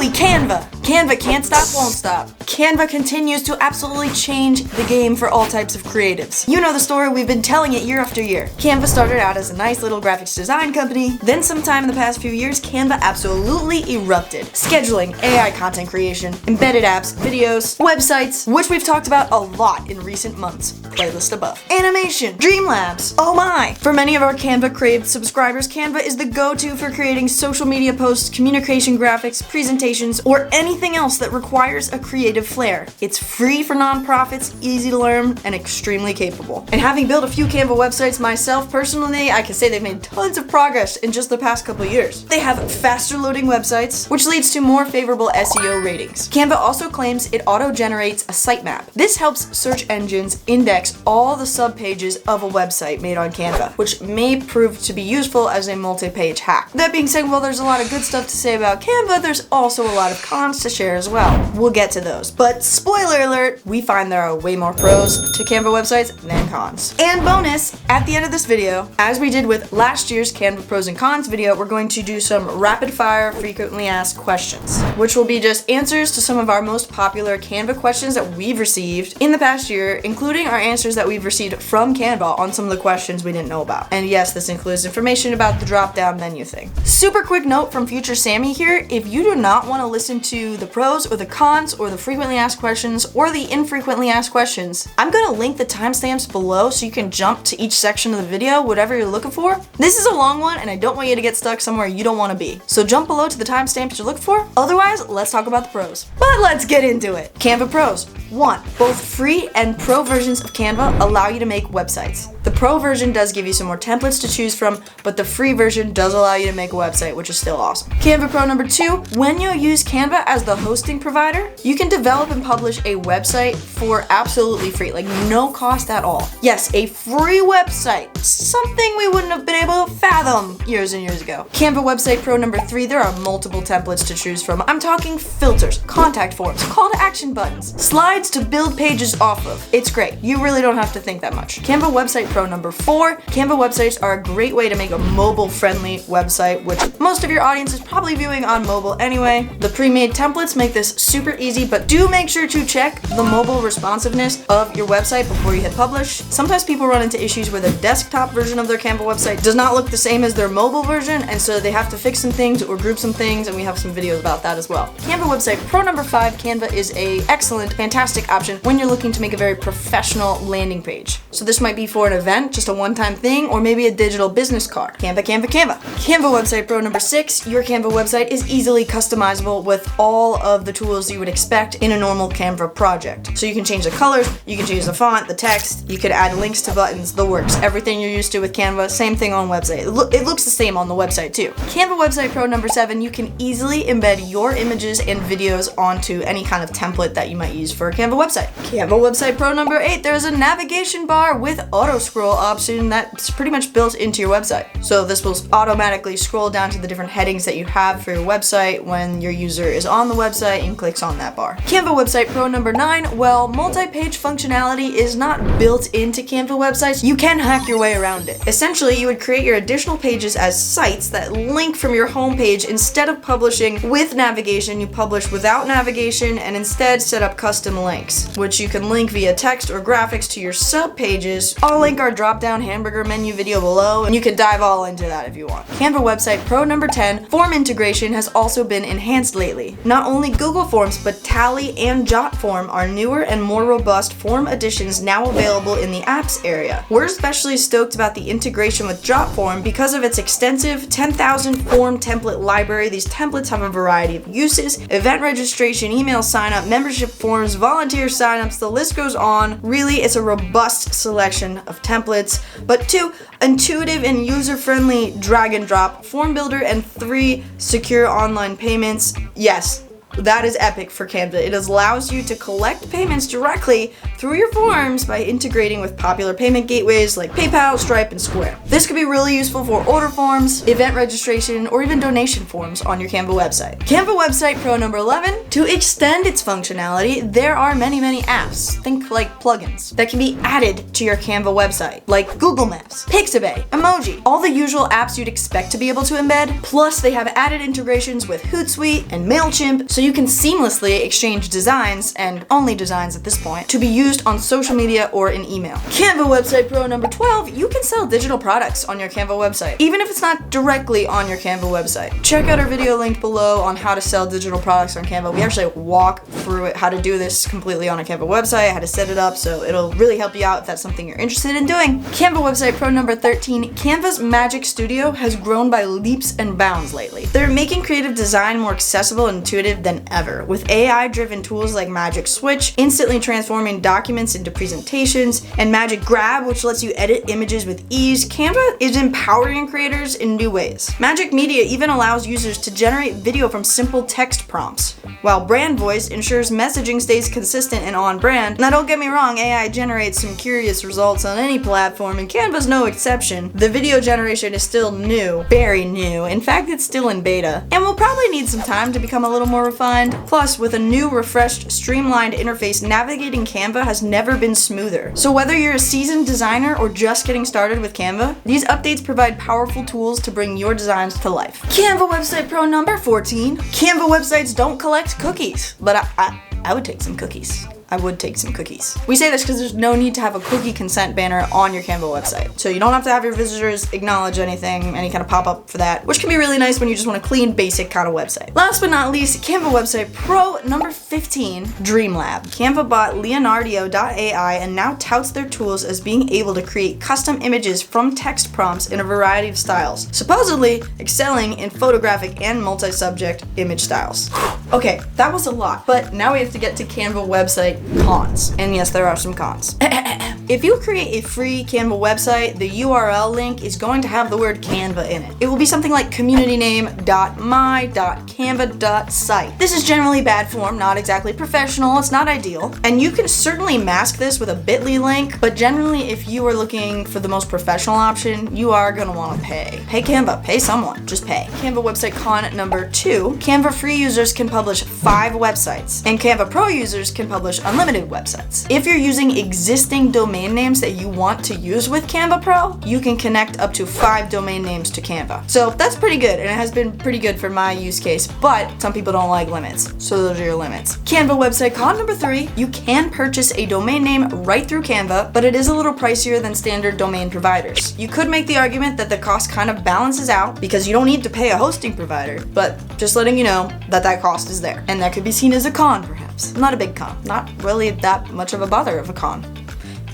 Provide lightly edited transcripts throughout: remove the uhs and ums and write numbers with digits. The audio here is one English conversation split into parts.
Holy Canva! Canva can't stop, won't stop. Canva continues to absolutely change the game for all types of creatives. You know the story, we've been telling it year after year. Canva started out as a nice little graphics design company, then sometime in the past few years, Canva absolutely erupted. Scheduling, AI content creation, embedded apps, videos, websites, which we've talked about a lot in recent months. Playlist above. Animation, Dreamlabs, oh my! For many of our Canva Crave subscribers, Canva is the go-to for creating social media posts, communication graphics, presentations, or anything else that requires a creative flair. It's free for nonprofits, easy to learn, and extremely capable. And having built a few Canva websites myself personally, I can say they've made tons of progress in just the past couple of years. They have faster loading websites, which leads to more favorable SEO ratings. Canva also claims it auto-generates a sitemap. This helps search engines index all the subpages of a website made on Canva, which may prove to be useful as a multi-page hack. That being said, while there's a lot of good stuff to say about Canva, there's also a lot of cons to share as well. We'll get to those. But spoiler alert, we find there are way more pros to Canva websites than cons. And bonus, at the end of this video, as we did with last year's Canva pros and cons video, we're going to do some rapid fire frequently asked questions, which will be just answers to some of our most popular Canva questions that we've received in the past year, including our answers that we've received from Canva on some of the questions we didn't know about. And yes, this includes information about the drop-down menu thing. Super quick note from future Sammy here, if you do not want to listen to the pros or the cons or the frequently asked questions or the infrequently asked questions, I'm going to link the timestamps below so you can jump to each section of the video, whatever you're looking for. This is a long one and I don't want you to get stuck somewhere you don't want to be. So jump below to the timestamps you're looking for. Otherwise, let's talk about the pros. But let's get into it. Canva pros. 1. Both free and pro versions of Canva allow you to make websites. The pro version does give you some more templates to choose from, but the free version does allow you to make a website, which is still awesome. Canva Pro number 2, when you use Canva as the hosting provider, you can develop and publish a website for absolutely free, like no cost at all. Yes, a free website, something we wouldn't have been able to fathom years and years ago. Canva Website Pro number 3, there are multiple templates to choose from. I'm talking filters, contact forms, call to action buttons, slides to build pages off of. It's great. You really don't have to think that much. Canva Website Pro number 4, Canva websites are a great way to make a mobile-friendly website, which most of your audience is probably viewing on mobile anyway. The pre-made templates make this super easy, but do make sure to check the mobile responsiveness of your website before you hit publish. Sometimes people run into issues where the desktop version of their Canva website does not look the same as their mobile version, and so they have to fix some things or group some things, and we have some videos about that as well. Canva Website Pro number 5, Canva is a excellent, fantastic option when you're looking to make a very professional landing page. So this might be for an event, just a one-time thing, or maybe a digital business card. Canva, Canva, Canva. Canva Website Pro number 6, your Canva website is easily customizable with all of the tools you would expect in a normal Canva project. So you can change the colors, you can change the font, the text, you could add links to buttons, the works. Everything you're used to with Canva, same thing on website. It looks the same on the website too. Canva Website Pro number 7, you can easily embed your images and videos onto any kind of template that you might use for a Canva website. Canva Website Pro number 8, there's a navigation bar with auto scroll option that's pretty much built into your website. So this will automatically scroll down to the different headings that you have for your website when your user is on the website and clicks on that bar. Canva Website Pro number 9, well, multi-page functionality is not built into Canva websites. You can hack your way around it. Essentially, you would create your additional pages as sites that link from your home page. Instead of publishing with navigation, you publish without navigation and instead set up custom links, which you can link via text or graphics to your sub pages. I'll link our drop-down hamburger menu video below, and you can dive all into that if you want. Canva Website Pro number 10, form integration has also been enhanced lately. Not only Google Forms, but Tally and Jotform are newer and more robust form additions now available in the apps area. We're especially stoked about the integration with Jotform because of its extensive 10,000 form template library. These templates have a variety of uses: event registration, email sign-up, membership forms, volunteer sign-ups, the list goes on. Really, it's a robust selection of templates. But 2, intuitive and user-friendly drag and drop, form builder, and 3, secure online payments. Yes, That is epic for Canva. It allows you to collect payments directly through your forms by integrating with popular payment gateways like PayPal, Stripe, and Square. This could be really useful for order forms, event registration, or even donation forms on your Canva website. Canva Website Pro number 11, to extend its functionality, there are many apps, think like plugins, that can be added to your Canva website, like Google Maps, Pixabay, Emoji, all the usual apps you'd expect to be able to embed, plus they have added integrations with Hootsuite and MailChimp, so you can seamlessly exchange designs, and only designs at this point, to be used on social media or in email. Canva Website Pro number 12, you can sell digital products on your Canva website, even if it's not directly on your Canva website. Check out our video linked below on how to sell digital products on Canva. We actually walk through it, how to do this completely on a Canva website, how to set it up, so it'll really help you out if that's something you're interested in doing. Canva Website Pro number 13, Canva's Magic Studio has grown by leaps and bounds lately. They're making creative design more accessible and intuitive than ever, with AI-driven tools like Magic Switch, instantly transforming documents into presentations, and Magic Grab, which lets you edit images with ease. Canva is empowering creators in new ways. Magic Media even allows users to generate video from simple text prompts, while Brand Voice ensures messaging stays consistent and on brand. Now don't get me wrong, AI generates some curious results on any platform, and Canva's no exception. The video generation is still new, very new. In fact, it's still in beta, and will probably need some time to become a little more refined. Plus, with a new, refreshed, streamlined interface, navigating Canva has never been smoother. So whether you're a seasoned designer or just getting started with Canva, these updates provide powerful tools to bring your designs to life. Canva Website Pro number 14, Canva websites don't collect cookies, but I would take some cookies. I would take some cookies. We say this because there's no need to have a cookie consent banner on your Canva website. So you don't have to have your visitors acknowledge anything, any kind of pop-up for that, which can be really nice when you just want a clean, basic kind of website. Last but not least, Canva Website Pro number 15, Dreamlab. Canva bought Leonardo.ai and now touts their tools as being able to create custom images from text prompts in a variety of styles, supposedly excelling in photographic and multi-subject image styles. Okay, that was a lot, but now we have to get to Canva website cons. And yes, there are some cons. If you create a free Canva website, the URL link is going to have the word Canva in it. It will be something like communityname.my.canva.site. This is generally bad form, not exactly professional, it's not ideal. And you can certainly mask this with a bit.ly link, but generally if you are looking for the most professional option, you are gonna wanna pay. Pay Canva, pay someone, just pay. Canva website con number 2, Canva free users can publish 5 websites, and Canva Pro users can publish unlimited websites. If you're using existing domain names that you want to use with Canva Pro, you can connect up to 5 domain names to Canva. So that's pretty good, and it has been pretty good for my use case, but some people don't like limits, so those are your limits. Canva website con number 3, you can purchase a domain name right through Canva, but it is a little pricier than standard domain providers. You could make the argument that the cost kind of balances out because you don't need to pay a hosting provider, but just letting you know that that cost is there, and that could be seen as a con perhaps. Not a big con, not really that much of a bother of a con.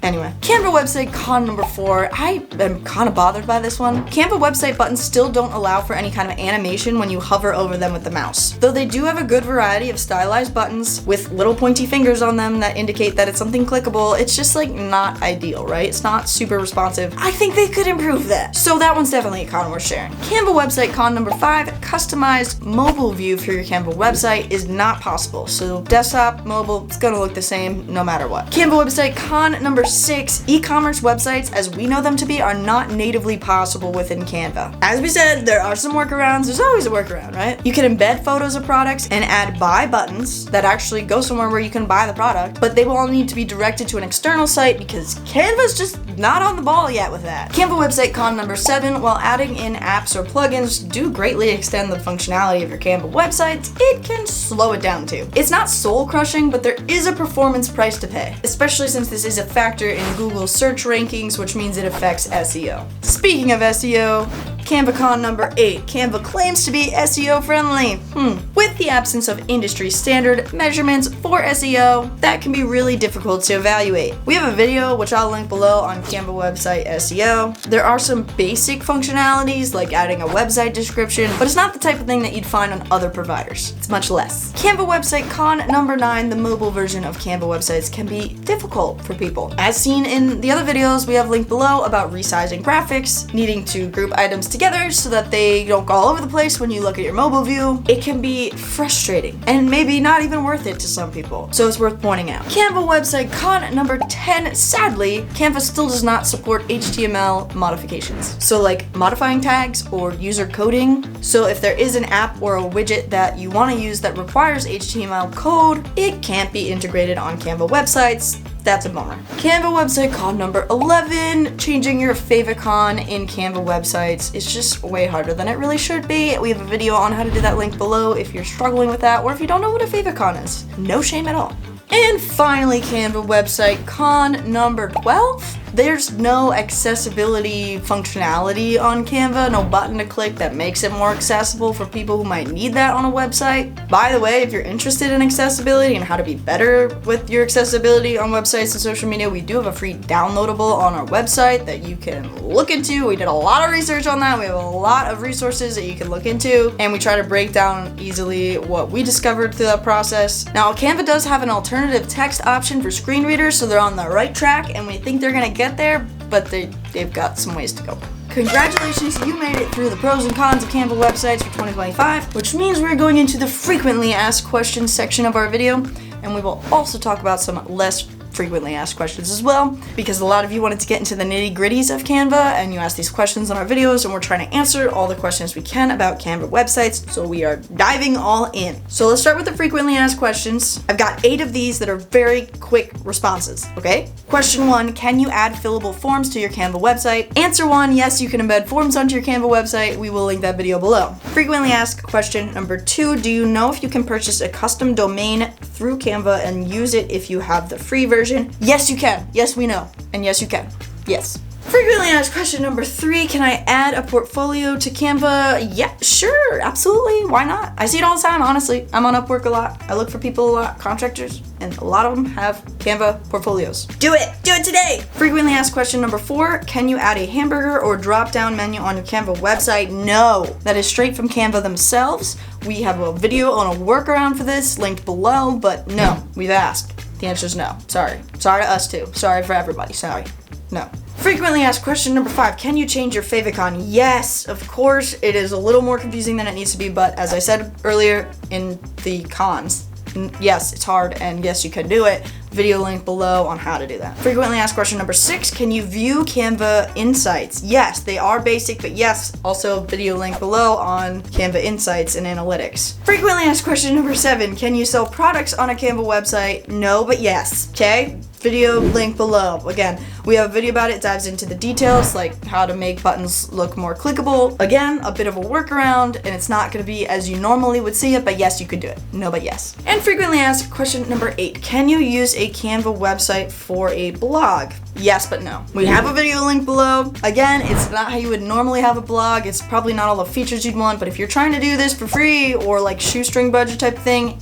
Anyway, Canva website con number 4, I am kind of bothered by this one. Canva website buttons still don't allow for any kind of animation when you hover over them with the mouse. Though they do have a good variety of stylized buttons with little pointy fingers on them that indicate that it's something clickable, it's just like not ideal, right? It's not super responsive. I think they could improve that. So that one's definitely a con worth sharing. Canva website con number 5, customized mobile view for your Canva website is not possible. So desktop, mobile, it's gonna look the same no matter what. Canva website con number 6, e-commerce websites as we know them to be are not natively possible within Canva. As we said, there are some workarounds. There's always a workaround, right? You can embed photos of products and add buy buttons that actually go somewhere where you can buy the product, but they will all need to be directed to an external site because Canva's just not on the ball yet with that. Canva website con number 7, while adding in apps or plugins do greatly extend the functionality of your Canva websites, it can slow it down too. It's not soul crushing, but there is a performance price to pay, especially since this is a factor in Google search rankings, which means it affects SEO. Speaking of SEO, CanvaCon number 8. Canva claims to be SEO friendly. With the absence of industry standard measurements for SEO, that can be really difficult to evaluate. We have a video, which I'll link below, on Canva website SEO. There are some basic functionalities like adding a website description, but it's not the type of thing that you'd find on other providers. It's much less. Canva website con number 9. The mobile version of Canva websites can be difficult for people. As seen in the other videos we have linked below about resizing graphics, needing to group items together so that they don't go all over the place when you look at your mobile view. It can be frustrating and maybe not even worth it to some people, so it's worth pointing out. Canva website con number 10. Sadly, Canva still does not support HTML modifications. So like modifying tags or user coding. So if there is an app or a widget that you want to use that requires HTML code, it can't be integrated on Canva websites. That's a bummer. Canva website con number 11. Changing your favicon in Canva websites is just way harder than it really should be. We have a video on how to do that, link below if you're struggling with that, or if you don't know what a favicon is. No shame at all. And finally, Canva website con number 12. There's no accessibility functionality on Canva, no button to click that makes it more accessible for people who might need that on a website. By the way, if you're interested in accessibility and how to be better with your accessibility on websites and social media, we do have a free downloadable on our website that you can look into. We did a lot of research on that. We have a lot of resources that you can look into, and we try to break down easily what we discovered through that process. Now, Canva does have an alternative text option for screen readers, so they're on the right track, and we think they're gonna get there, but they've got some ways to go. Congratulations, you made it through the pros and cons of Canva websites for 2025, which means we're going into the frequently asked questions section of our video, and we will also talk about some less frequently asked questions as well, because a lot of you wanted to get into the nitty-gritties of Canva and you asked these questions on our videos, and we're trying to answer all the questions we can about Canva websites, so we are diving all in. So let's start with the frequently asked questions. I've got 8 of these that are very quick responses, okay? Question 1, can you add fillable forms to your Canva website? Answer 1, yes, you can embed forms onto your Canva website. We will link that video below. Frequently asked question number 2, do you know if you can purchase a custom domain through Canva and use it if you have the free version? Yes, you can. Yes, we know. And yes, you can. Yes. Frequently asked question number 3, can I add a portfolio to Canva? Yeah, sure, absolutely. Why not? I see it all the time, honestly. I'm on Upwork a lot. I look for people a lot, contractors, and a lot of them have Canva portfolios. Do it! Do it today! Frequently asked question number 4, can you add a hamburger or drop-down menu on your Canva website? No, that is straight from Canva themselves. We have a video on a workaround for this linked below, but no, we've asked. The answer is no. Sorry. Sorry to us too. Sorry for everybody. Sorry. No. Frequently asked question number 5, can you change your favicon? Yes, of course. It is a little more confusing than it needs to be, but as I said earlier in the cons, yes, it's hard, and yes, you can do it. Video link below on how to do that. Frequently asked question number 6, can you view Canva Insights? Yes, they are basic, but yes, also video link below on Canva Insights and Analytics. Frequently asked question number 7, can you sell products on a Canva website? No, but yes, okay? Video link below. Again, we have a video about it, dives into the details, like how to make buttons look more clickable. Again, a bit of a workaround, and it's not gonna be as you normally would see it, but yes, you could do it. No, but yes. And frequently asked question number 8, can you use a Canva website for a blog? Yes, but no. We have a video link below. Again, it's not how you would normally have a blog. It's probably not all the features you'd want, but if you're trying to do this for free or like shoestring budget type thing,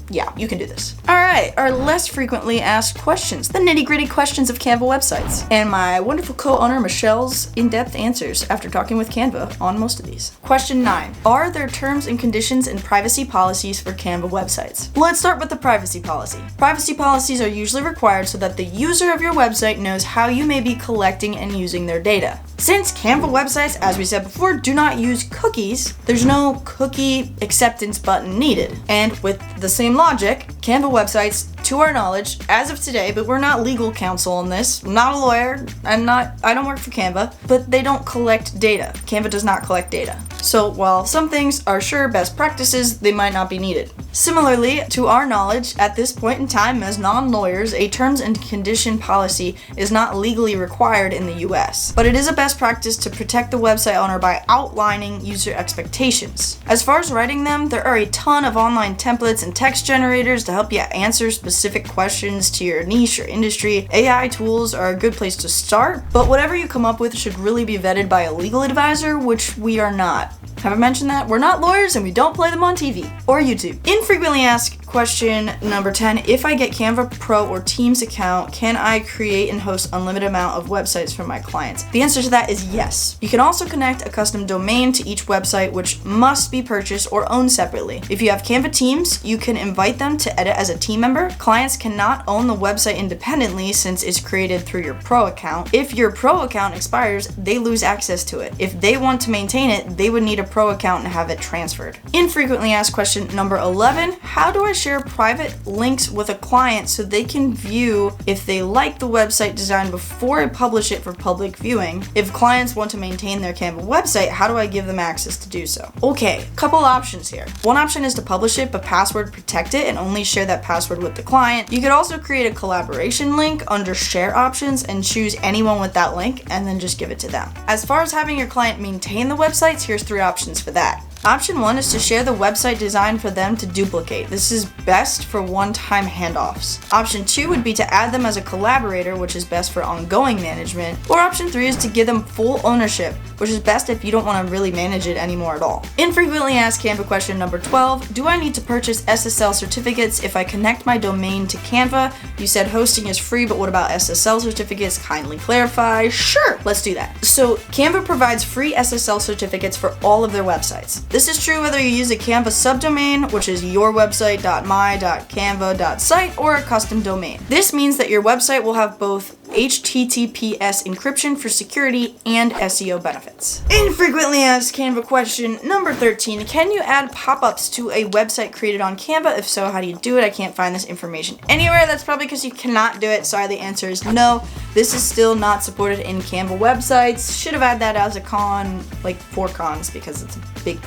yeah, you can do this. All right, our less frequently asked questions, the nitty-gritty questions of Canva websites, and my wonderful co-owner Michelle's in-depth answers after talking with Canva on most of these. Question 9, are there terms and conditions and privacy policies for Canva websites? Let's start with the privacy policy. Privacy policies are usually required so that the user of your website knows how you may be collecting and using their data. Since Canva websites, as we said before, do not use cookies, there's no cookie acceptance button needed. And with the same logic, Canva websites, to our knowledge, as of today, but we're not legal counsel on this, I'm not a lawyer, I don't work for Canva, but they don't collect data. Canva does not collect data. So while some things are sure best practices, they might not be needed. Similarly, to our knowledge, at this point in time as non-lawyers, a terms and condition policy is not legally required in the US, but it is a best practice to protect the website owner by outlining user expectations. As far as writing them, there are a ton of online templates and text generators to help you answer specific questions to your niche or industry. AI tools are a good place to start, but whatever you come up with should really be vetted by a legal advisor, which we are not. Have I mentioned that? We're not lawyers and we don't play them on TV or YouTube. Infrequently asked question number 10. If I get Canva Pro or Teams account, can I create and host unlimited amount of websites for my clients? The answer to that is yes. You can also connect a custom domain to each website, which must be purchased or owned separately. If you have Canva Teams, you can invite them to edit as a team member. Clients cannot own the website independently since it's created through your Pro account. If your Pro account expires, they lose access to it. If they want to maintain it, they would need a Pro account and have it transferred. Infrequently asked question number 11. How do I share private links with a client so they can view if they like the website design before I publish it for public viewing? If clients want to maintain their Canva website, how do I give them access to do so? Okay, couple options here. One option is to publish it but password protect it and only share that password with the client. You could also create a collaboration link under share options and choose anyone with that link and then just give it to them. As far as having your client maintain the websites, here's 3 options for that. Option 1 is to share the website design for them to duplicate. This is best for one-time handoffs. Option 2 would be to add them as a collaborator, which is best for ongoing management. Or option 3 is to give them full ownership, which is best if you don't want to really manage it anymore at all. Infrequently asked Canva question number 12. Do I need to purchase SSL certificates if I connect my domain to Canva? You said hosting is free, but what about SSL certificates? Kindly clarify. Sure, let's do that. So Canva provides free SSL certificates for all of their websites. This is true whether you use a Canva subdomain, which is yourwebsite.my.canva.site, or a custom domain. This means that your website will have both HTTPS encryption for security and SEO benefits. Infrequently asked Canva question number 13. Can you add pop-ups to a website created on Canva? If so, how do you do it? I can't find this information anywhere. That's probably because you cannot do it. Sorry, the answer is no. This is still not supported in Canva websites. Should have had that as a con, like 4 cons, because it's a big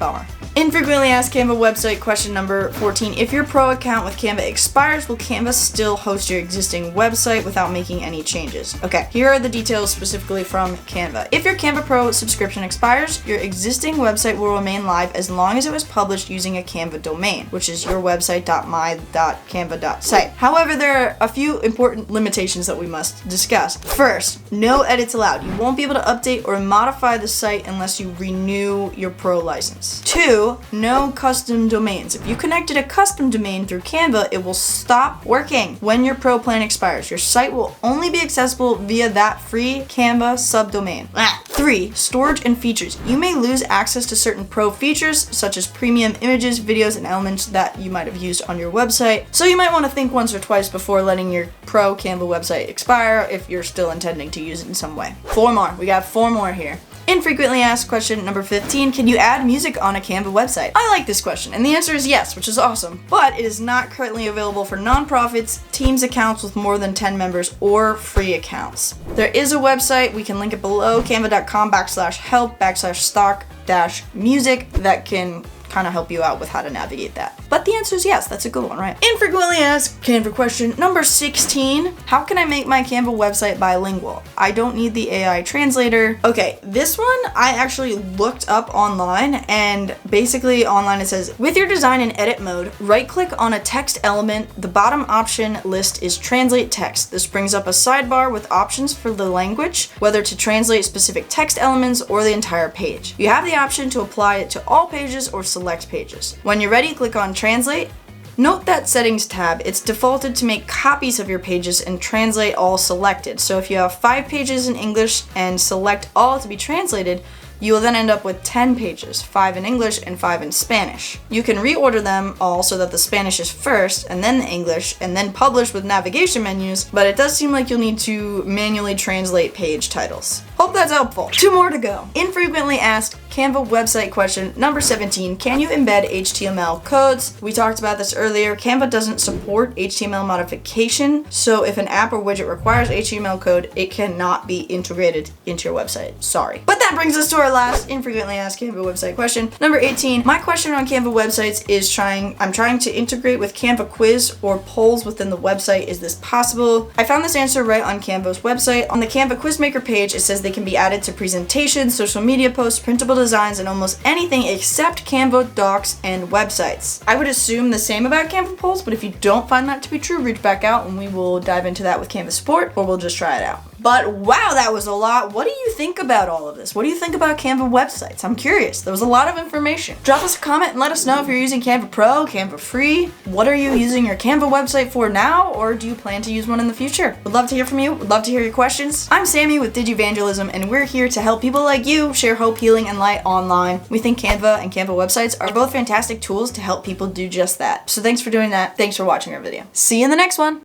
bummer. Infrequently asked Canva website question number 14. If your Pro account with Canva expires, will Canva still host your existing website without making any changes? Okay, here are the details specifically from Canva. If your Canva Pro subscription expires, your existing website will remain live as long as it was published using a Canva domain, which is yourwebsite.my.canva.site. However, there are a few important limitations that we must discuss. First, no edits allowed. You won't be able to update or modify the site unless you renew your Pro license. 2, no custom domains. If you connected a custom domain through Canva, it will stop working when your Pro plan expires. Your site will only be accessible via that free Canva subdomain. 3, storage and features. You may lose access to certain Pro features, such as premium images, videos, and elements that you might have used on your website. So you might want to think once or twice before letting your Pro Canva website expire if you're still intending to use it in some way. 4 more. We got 4 more here. Infrequently asked question number 15. Can you add music on a Canva website? I like this question, and the answer is yes, which is awesome, but it is not currently available for nonprofits, Teams accounts with more than 10 members, or free accounts. There is a website, we can link it below, canva.com/help/stock-music, that can kind of help you out with how to navigate that. But the answer is yes, that's a good one, right? Infrequently asked Canva question number 16. How can I make my Canva website bilingual? I don't need the AI translator. Okay, this one I actually looked up online, and basically online it says, with your design in edit mode, right click on a text element. The bottom option list is translate text. This brings up a sidebar with options for the language, whether to translate specific text elements or the entire page. You have the option to apply it to all pages or select pages. When you're ready, click on Translate. Note that Settings tab, it's defaulted to make copies of your pages and translate all selected. So if you have 5 pages in English and select all to be translated, you will then end up with 10 pages, 5 in English and 5 in Spanish. You can reorder them all so that the Spanish is first and then the English and then publish with navigation menus, but it does seem like you'll need to manually translate page titles. Hope that's helpful. 2 more to go. Infrequently asked Canva website question number 17. Can you embed HTML codes? We talked about this earlier. Canva doesn't support HTML modification, so if an app or widget requires HTML code, it cannot be integrated into your website. Sorry. But that brings us to our last infrequently asked Canva website question. Number 18. My question on Canva websites is I'm trying to integrate with Canva quiz or polls within the website. Is this possible? I found this answer right on Canva's website. On the Canva Quizmaker page, it says they can be added to presentations, social media posts, printable designs, and almost anything except Canva docs and websites. I would assume the same about Canva polls, but if you don't find that to be true, reach back out and we will dive into that with Canva support, or we'll just try it out. But wow, that was a lot. What do you think about all of this? What do you think about Canva websites? I'm curious. There was a lot of information. Drop us a comment and let us know if you're using Canva Pro, Canva Free. What are you using your Canva website for now, or do you plan to use one in the future? Would love to hear from you. Would love to hear your questions. I'm Sammy with Digivangelism, and we're here to help people like you share hope, healing, and light online. We think Canva and Canva websites are both fantastic tools to help people do just that. So thanks for doing that. Thanks for watching our video. See you in the next one.